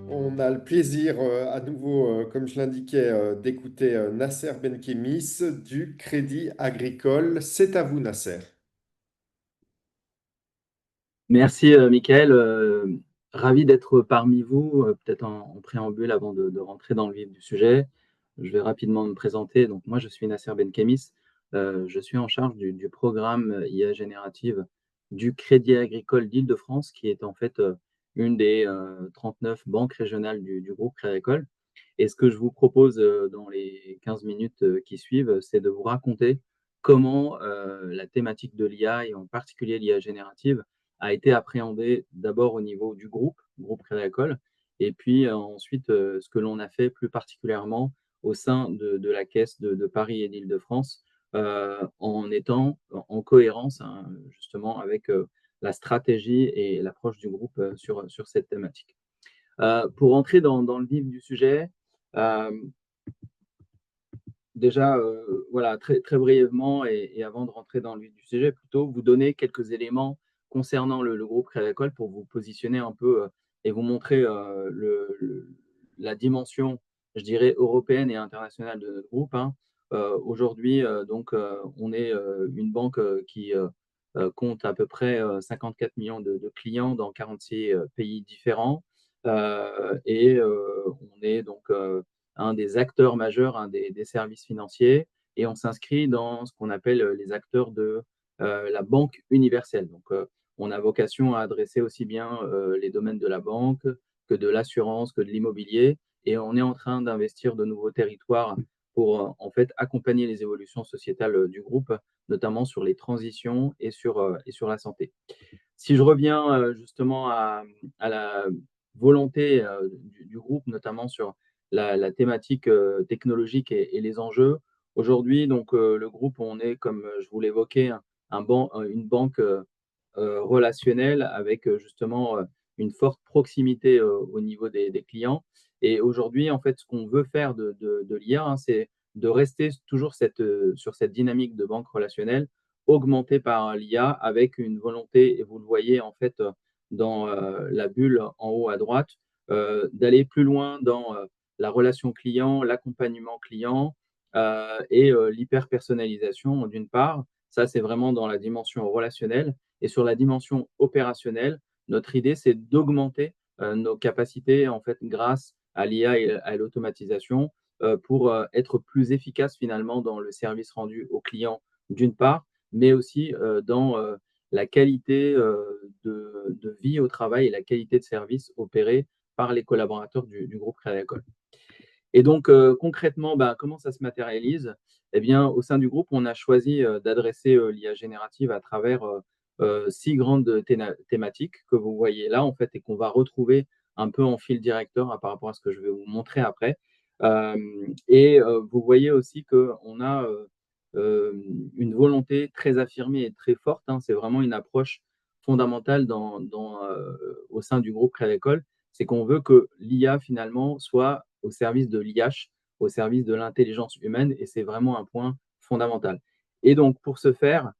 On a le plaisir à nouveau, comme je l'indiquais, d'écouter Nasser Benkemis du Crédit Agricole. C'est à vous, Nasser. Merci, Michael. Ravi d'être parmi vous. Peut-être en préambule, avant de rentrer dans le vif du sujet, je vais rapidement me présenter. Donc, moi, je suis Nasser Benkemis. Je suis en charge du programme IA générative du Crédit Agricole d'Île-de-France, qui est en fait une des 39 banques régionales du groupe Crédit Agricole. Et ce que je vous propose dans les 15 minutes qui suivent, c'est de vous raconter comment la thématique de l'IA, et en particulier l'IA générative, a été appréhendée d'abord au niveau du groupe Crédit Agricole, et puis ensuite ce que l'on a fait plus particulièrement au sein de la Caisse de Paris et d'Île-de-France, en étant en cohérence, hein, justement avec la stratégie et l'approche du groupe sur cette thématique. Pour entrer dans le vif du sujet, euh, déjà, voilà, très, très brièvement, et avant de rentrer dans le vif du sujet, plutôt vous donner quelques éléments concernant le groupe Crédit Agricole pour vous positionner un peu et vous montrer la dimension, je dirais, européenne et internationale de notre groupe, hein. Aujourd'hui, on est une banque qui compte à peu près 54 millions de clients dans 46 pays différents. On est donc un des acteurs majeurs, un des services financiers, et on s'inscrit dans ce qu'on appelle les acteurs de la banque universelle. Donc, on a vocation à adresser aussi bien les domaines de la banque que de l'assurance, que de l'immobilier, et on est en train d'investir de nouveaux territoires pour en fait accompagner les évolutions sociétales du groupe, notamment sur les transitions et sur la santé. Si je reviens justement à la volonté du groupe, notamment sur la thématique technologique et les enjeux, aujourd'hui, donc le groupe, on est, comme je vous l'évoquais, une banque relationnelle avec justement une forte proximité au niveau des clients. Et aujourd'hui, en fait, ce qu'on veut faire de l'IA, hein, c'est de rester toujours sur cette dynamique de banque relationnelle augmenté par l'IA avec une volonté, et vous le voyez en fait dans la bulle en haut à droite, d'aller plus loin dans la relation client, l'accompagnement client et l'hyper-personnalisation d'une part. Ça, c'est vraiment dans la dimension relationnelle. Et sur la dimension opérationnelle, notre idée, c'est d'augmenter nos capacités en fait grâce à l'IA et à l'automatisation pour être plus efficace finalement dans le service rendu aux clients d'une part, mais aussi dans la qualité de vie au travail et la qualité de service opérée par les collaborateurs du groupe Crédit Agricole. Et donc, concrètement, bah, comment ça se matérialise? Eh bien, au sein du groupe, on a choisi d'adresser l'IA générative à travers 6 grandes thématiques que vous voyez là, en fait, et qu'on va retrouver un peu en fil directeur par rapport à ce que je vais vous montrer après. Vous voyez aussi qu'on a une volonté très affirmée et très forte, hein. C'est vraiment une approche fondamentale au sein du groupe Crédit Agricole. C'est qu'on veut que l'IA, finalement, soit au service de l'IH, au service de l'intelligence humaine, et c'est vraiment un point fondamental. Et donc, pour ce faire,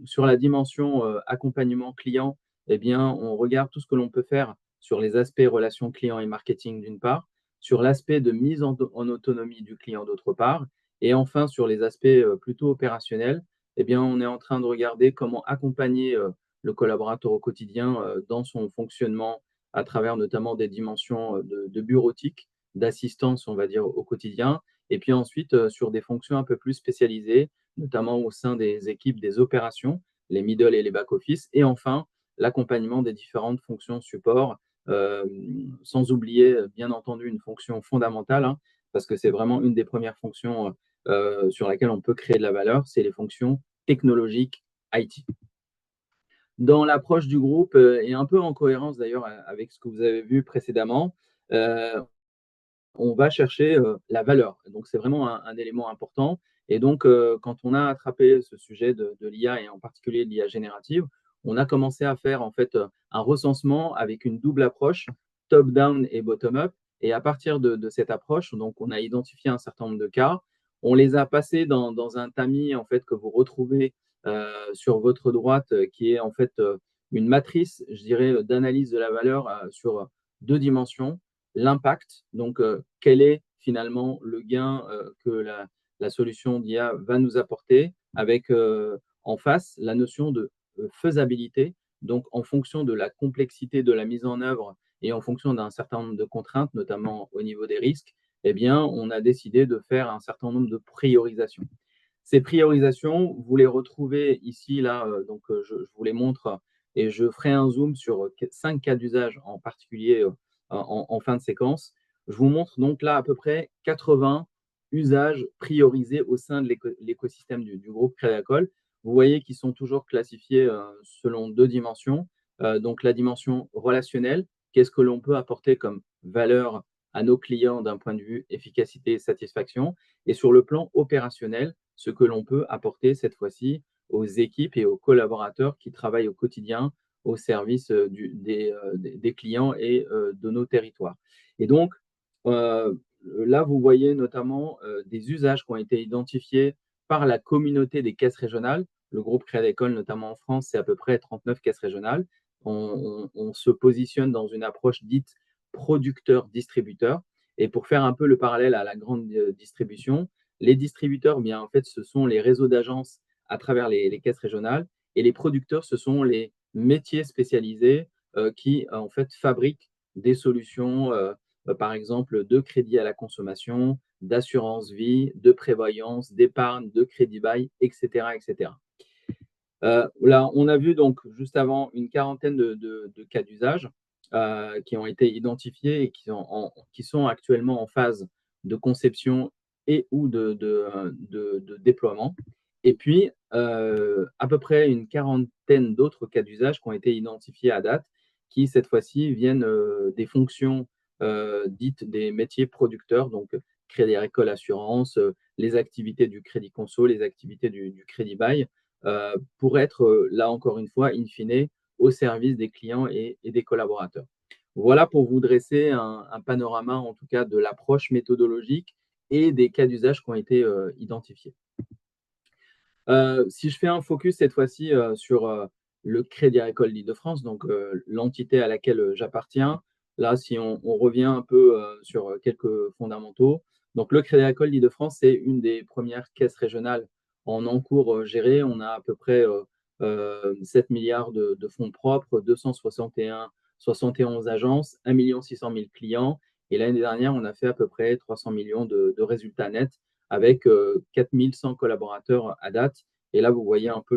sur la dimension accompagnement client, eh bien, on regarde tout ce que l'on peut faire sur les aspects relations clients et marketing d'une part, sur l'aspect de mise en autonomie du client d'autre part, et enfin sur les aspects plutôt opérationnels, eh bien, on est en train de regarder comment accompagner le collaborateur au quotidien dans son fonctionnement à travers notamment des dimensions de bureautique, d'assistance, on va dire, au quotidien, et puis ensuite sur des fonctions un peu plus spécialisées, notamment au sein des équipes des opérations, les middle et les back-office, et enfin l'accompagnement des différentes fonctions support, euh, sans oublier bien entendu une fonction fondamentale, hein, parce que c'est vraiment une des premières fonctions sur laquelle on peut créer de la valeur, c'est les fonctions technologiques IT. Dans l'approche du groupe, et un peu en cohérence d'ailleurs avec ce que vous avez vu précédemment, euh, on va chercher la valeur. Donc, c'est vraiment un élément important. Et donc, quand on a attrapé ce sujet de l'IA et en particulier de l'IA générative, on a commencé à faire en fait un recensement avec une double approche, top-down et bottom-up. Et à partir de cette approche, donc, on a identifié un certain nombre de cas. On les a passés dans un tamis en fait que vous retrouvez sur votre droite, qui est en fait une matrice, je dirais, d'analyse de la valeur sur deux dimensions. L'impact, donc quel est finalement le gain que la solution d'IA va nous apporter, avec en face la notion de faisabilité. Donc, en fonction de la complexité de la mise en œuvre et en fonction d'un certain nombre de contraintes, notamment au niveau des risques, eh bien, on a décidé de faire un certain nombre de priorisations. Ces priorisations, vous les retrouvez ici, là, donc je vous les montre et je ferai un zoom sur 5 cas d'usage en particulier en fin de séquence. Je vous montre donc là à peu près 80 usages priorisés au sein de l'écosystème du groupe Crédit Agricole. Vous voyez qu'ils sont toujours classifiés selon deux dimensions. Donc la dimension relationnelle, qu'est-ce que l'on peut apporter comme valeur à nos clients d'un point de vue efficacité et satisfaction. Et sur le plan opérationnel, ce que l'on peut apporter cette fois-ci aux équipes et aux collaborateurs qui travaillent au quotidien au service des clients et de nos territoires. Et donc, là, vous voyez notamment des usages qui ont été identifiés par la communauté des caisses régionales. Le groupe Crédit Agricole, notamment en France, c'est à peu près 39 caisses régionales. On se positionne dans une approche dite producteur-distributeur. Et pour faire un peu le parallèle à la grande distribution, les distributeurs, bien, en fait, ce sont les réseaux d'agences à travers les caisses régionales. Et les producteurs, ce sont les métiers spécialisés qui, en fait, fabriquent des solutions, par exemple, de crédit à la consommation, d'assurance vie, de prévoyance, d'épargne, de crédit bail, etc., etc. Là, on a vu donc juste avant une quarantaine de cas d'usage qui ont été identifiés et qui sont actuellement en phase de conception et ou de déploiement. Et puis, à peu près une quarantaine d'autres cas d'usage qui ont été identifiés à date, qui cette fois-ci viennent des fonctions dites des métiers producteurs, donc Crédit Agricole Assurance, les activités du crédit conso, les activités du crédit bail, pour être, là encore une fois, in fine, au service des clients et des collaborateurs. Voilà pour vous dresser un panorama, en tout cas, de l'approche méthodologique et des cas d'usage qui ont été identifiés. Si je fais un focus cette fois-ci sur le Crédit Agricole d'Île-de-France, donc l'entité à laquelle j'appartiens, là, si on revient un peu sur quelques fondamentaux. Donc, le Crédit Agricole d'Île-de-France, c'est une des premières caisses régionales en encours gérées. On a à peu près 7 milliards de fonds propres, 271 agences, 1 600 000 clients. Et l'année dernière, on a fait à peu près 300 millions de résultats nets avec 4 100 collaborateurs à date. Et là, vous voyez un peu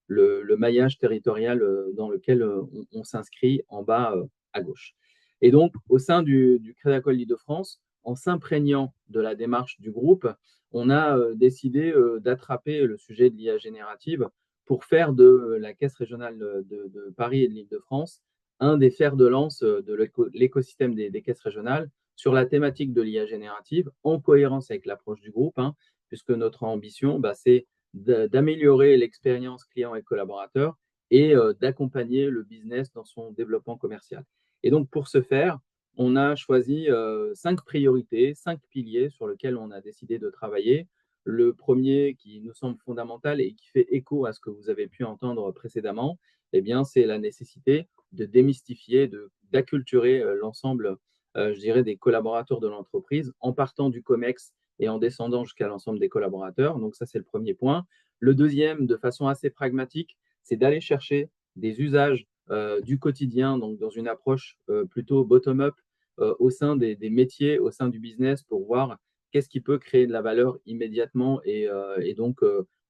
le maillage territorial dans lequel on s'inscrit en bas à gauche. Et donc, au sein du Crédit Agricole d'Île-de-France, en s'imprégnant de la démarche du groupe, on a décidé d'attraper le sujet de l'IA générative pour faire de la Caisse régionale de Paris et de l'Île-de-France un des fers de lance de l'écosystème des caisses régionales sur la thématique de l'IA générative, en cohérence avec l'approche du groupe, puisque notre ambition, c'est d'améliorer l'expérience client et collaborateur et d'accompagner le business dans son développement commercial. Et donc, pour ce faire, on a choisi 5 priorités, 5 piliers sur lesquels on a décidé de travailler. Le premier qui nous semble fondamental et qui fait écho à ce que vous avez pu entendre précédemment, eh bien, c'est la nécessité de démystifier, d'acculturer l'ensemble, je dirais, des collaborateurs de l'entreprise en partant du COMEX et en descendant jusqu'à l'ensemble des collaborateurs. Donc ça, c'est le premier point. Le deuxième, de façon assez pragmatique, c'est d'aller chercher des usages du quotidien, donc dans une approche plutôt bottom-up au sein des métiers, au sein du business, pour voir qu'est-ce qui peut créer de la valeur immédiatement et donc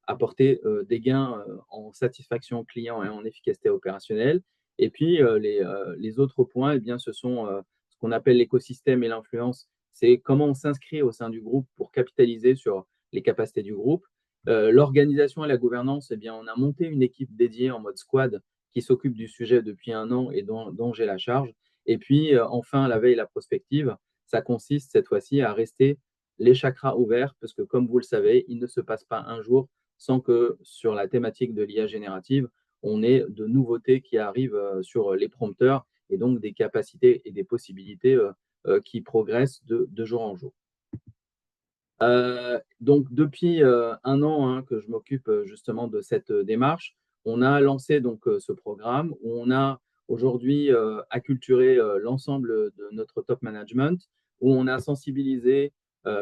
apporter des gains en satisfaction client et en efficacité opérationnelle. Et puis, les autres points, eh bien, ce sont ce qu'on appelle l'écosystème et l'influence. C'est comment on s'inscrit au sein du groupe pour capitaliser sur les capacités du groupe. L'organisation et la gouvernance, eh bien, on a monté une équipe dédiée en mode squad qui s'occupe du sujet depuis 1 an et dont j'ai la charge. Et puis, enfin, la veille, la prospective, ça consiste cette fois-ci à rester les chakras ouverts, parce que comme vous le savez, il ne se passe pas un jour sans que sur la thématique de l'IA générative, on ait de nouveautés qui arrivent sur les prompteurs et donc des capacités et des possibilités qui progressent de jour en jour. Donc depuis 1 an que je m'occupe justement de cette démarche, on a lancé donc ce programme où on a aujourd'hui acculturé l'ensemble de notre top management, où on a sensibilisé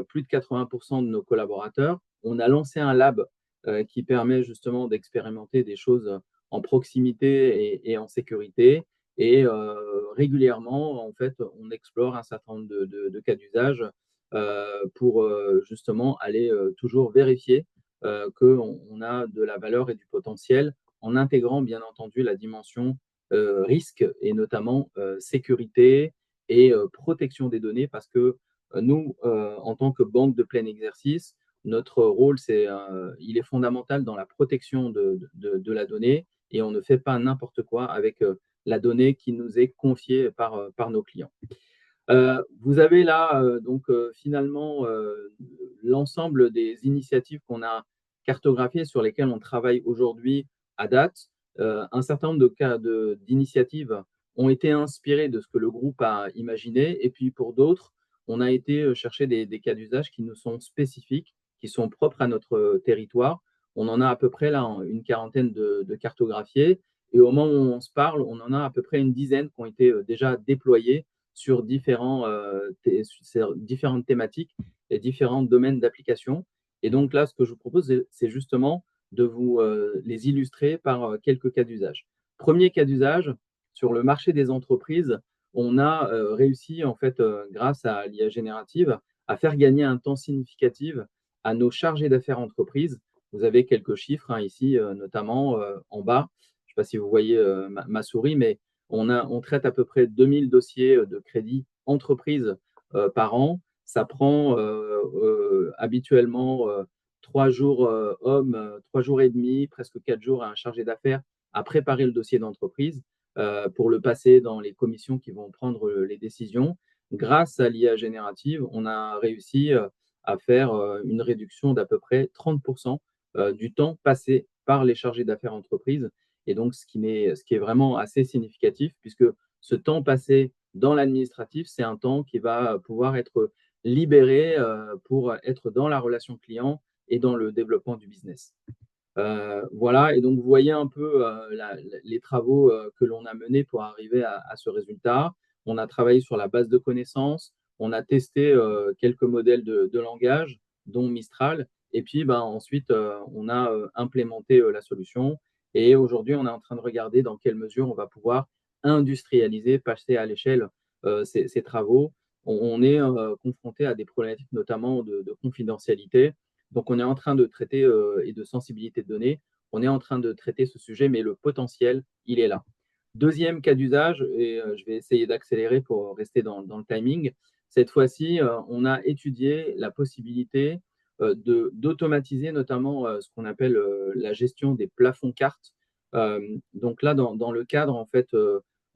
plus de 80% de nos collaborateurs. On a lancé un lab qui permet justement d'expérimenter des choses en proximité et en sécurité. Et régulièrement, en fait, on explore un certain nombre de cas d'usage pour justement aller toujours vérifier qu'on a de la valeur et du potentiel en intégrant bien entendu la dimension risque et notamment sécurité et protection des données parce que nous, en tant que banque de plein exercice, notre rôle, il est fondamental dans la protection de la donnée et on ne fait pas n'importe quoi avec la donnée qui nous est confiée par nos clients. Vous avez là donc finalement l'ensemble des initiatives qu'on a cartographiées sur lesquelles on travaille aujourd'hui à date. Un certain nombre de cas d'initiatives ont été inspirées de ce que le groupe a imaginé et puis pour d'autres, on a été chercher des cas d'usage qui nous sont spécifiques, qui sont propres à notre territoire. On en a à peu près là une quarantaine de cartographiés et au moment où on se parle, on en a à peu près une dizaine qui ont été déjà déployés sur différentes thématiques et différents domaines d'application. Et donc là, ce que je vous propose, c'est justement de vous les illustrer par quelques cas d'usage. Premier cas d'usage, sur le marché des entreprises, on a réussi, en fait, grâce à l'IA générative, à faire gagner un temps significatif à nos chargés d'affaires entreprises. Vous avez quelques chiffres ici, notamment en bas. Je ne sais pas si vous voyez ma souris, mais on traite à peu près 2000 dossiers de crédit entreprise par an. Ça prend habituellement 3 jours hommes, 3 jours et demi, presque 4 jours à un chargé d'affaires à préparer le dossier d'entreprise pour le passer dans les commissions qui vont prendre les décisions. Grâce à l'IA générative, on a réussi à faire une réduction d'à peu près 30% du temps passé par les chargés d'affaires entreprises et donc ce qui est vraiment assez significatif puisque ce temps passé dans l'administratif, c'est un temps qui va pouvoir être libéré pour être dans la relation client et dans le développement du business. Voilà, et donc vous voyez un peu les travaux que l'on a menés pour arriver à ce résultat. On a travaillé sur la base de connaissances, on a testé quelques modèles de langage, dont Mistral, et puis ensuite on a implémenté la solution. Et aujourd'hui, on est en train de regarder dans quelle mesure on va pouvoir industrialiser, passer à l'échelle ces travaux. On est confronté à des problématiques notamment de confidentialité. Donc, on est en train de traiter et de sensibilité de données. On est en train de traiter ce sujet, mais le potentiel, il est là. Deuxième cas d'usage, et je vais essayer d'accélérer pour rester dans le timing. Cette fois-ci, on a étudié la possibilité d'automatiser notamment ce qu'on appelle la gestion des plafonds cartes. Donc là, dans le cadre en fait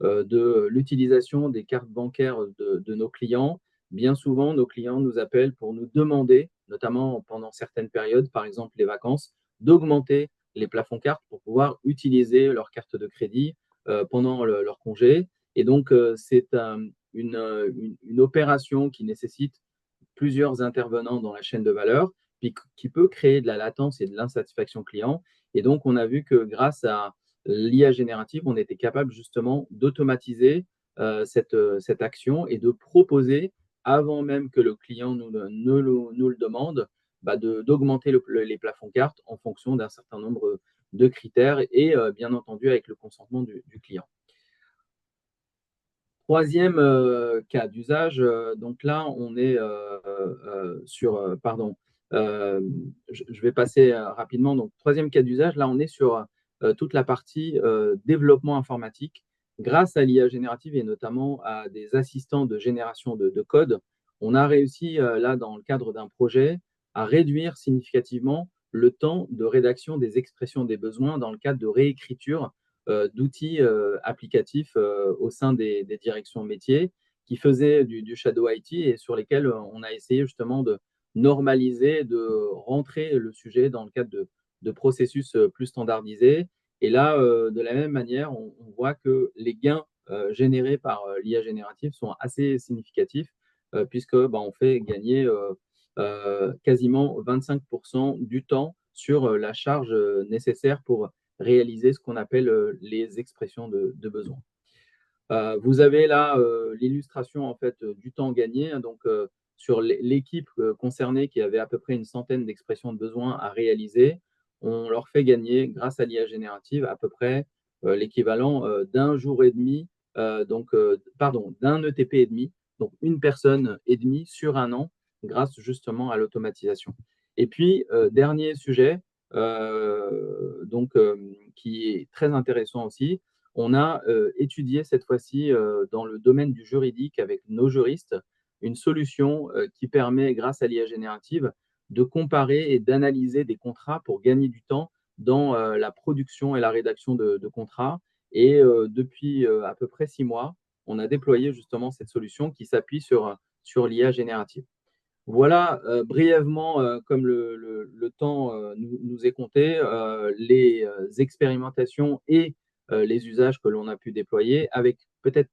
de l'utilisation des cartes bancaires de nos clients, bien souvent, nos clients nous appellent pour nous demander, notamment pendant certaines périodes, par exemple les vacances, d'augmenter les plafonds cartes pour pouvoir utiliser leur carte de crédit pendant leur congé. Et donc, c'est une opération qui nécessite plusieurs intervenants dans la chaîne de valeur, puis qui peut créer de la latence et de l'insatisfaction client. Et donc, on a vu que grâce à l'IA générative, on était capable justement d'automatiser cette action et de proposer, avant même que le client nous le demande, d'augmenter les plafonds cartes en fonction d'un certain nombre de critères et bien entendu avec le consentement du client. Troisième cas d'usage, donc là, on est sur, pardon, je vais passer rapidement. Donc, troisième cas d'usage, là, on est sur toute la partie développement informatique. Grâce à l'IA générative et notamment à des assistants de génération de code, on a réussi, là, dans le cadre d'un projet, à réduire significativement le temps de rédaction des expressions des besoins dans le cadre de réécriture d'outils applicatifs au sein des directions métiers qui faisaient du shadow IT et sur lesquels on a essayé justement de normaliser, de rentrer le sujet dans le cadre de processus plus standardisés. Et là, de la même manière, on voit que les gains générés par l'IA générative sont assez significatifs puisque on fait gagner quasiment 25% du temps sur la charge nécessaire pour réaliser ce qu'on appelle les expressions de besoin. Vous avez là l'illustration en fait du temps gagné, hein, donc sur l'équipe concernée qui avait à peu près une centaine d'expressions de besoins à réaliser, on leur fait gagner grâce à l'IA générative à peu près l'équivalent d'un jour et demi, pardon, d'un ETP et demi, donc une personne et demie sur un an grâce justement à l'automatisation. Et puis, dernier sujet, qui est très intéressant aussi, on a étudié cette fois-ci dans le domaine du juridique avec nos juristes une solution qui permet, grâce à l'IA générative, de comparer et d'analyser des contrats pour gagner du temps dans la production et la rédaction de contrats. Et depuis à peu près 6 mois, on a déployé justement cette solution qui s'appuie sur l'IA générative. Voilà, brièvement, comme le temps nous est compté, les expérimentations et les usages que l'on a pu déployer. Avec peut-être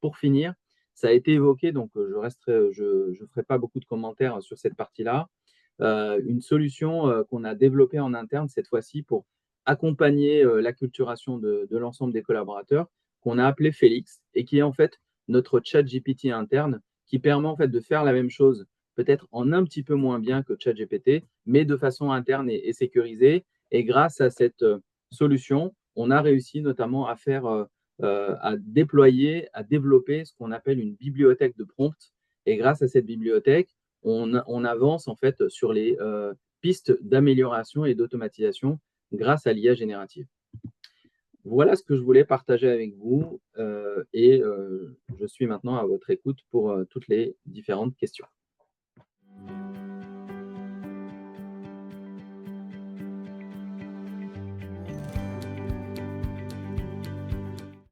pour finir, ça a été évoqué, donc je ferai pas beaucoup de commentaires sur cette partie-là. Une solution qu'on a développée en interne cette fois-ci pour accompagner l'acculturation de l'ensemble des collaborateurs, qu'on a appelé Félix et qui est en fait notre chat GPT interne qui permet en fait de faire la même chose peut-être en un petit peu moins bien que ChatGPT, mais de façon interne et sécurisée. Et grâce à cette solution, on a réussi notamment à déployer, à développer ce qu'on appelle une bibliothèque de prompts. Et grâce à cette bibliothèque, on avance en fait sur les pistes d'amélioration et d'automatisation grâce à l'IA générative. Voilà ce que je voulais partager avec vous et je suis maintenant à votre écoute pour toutes les différentes questions.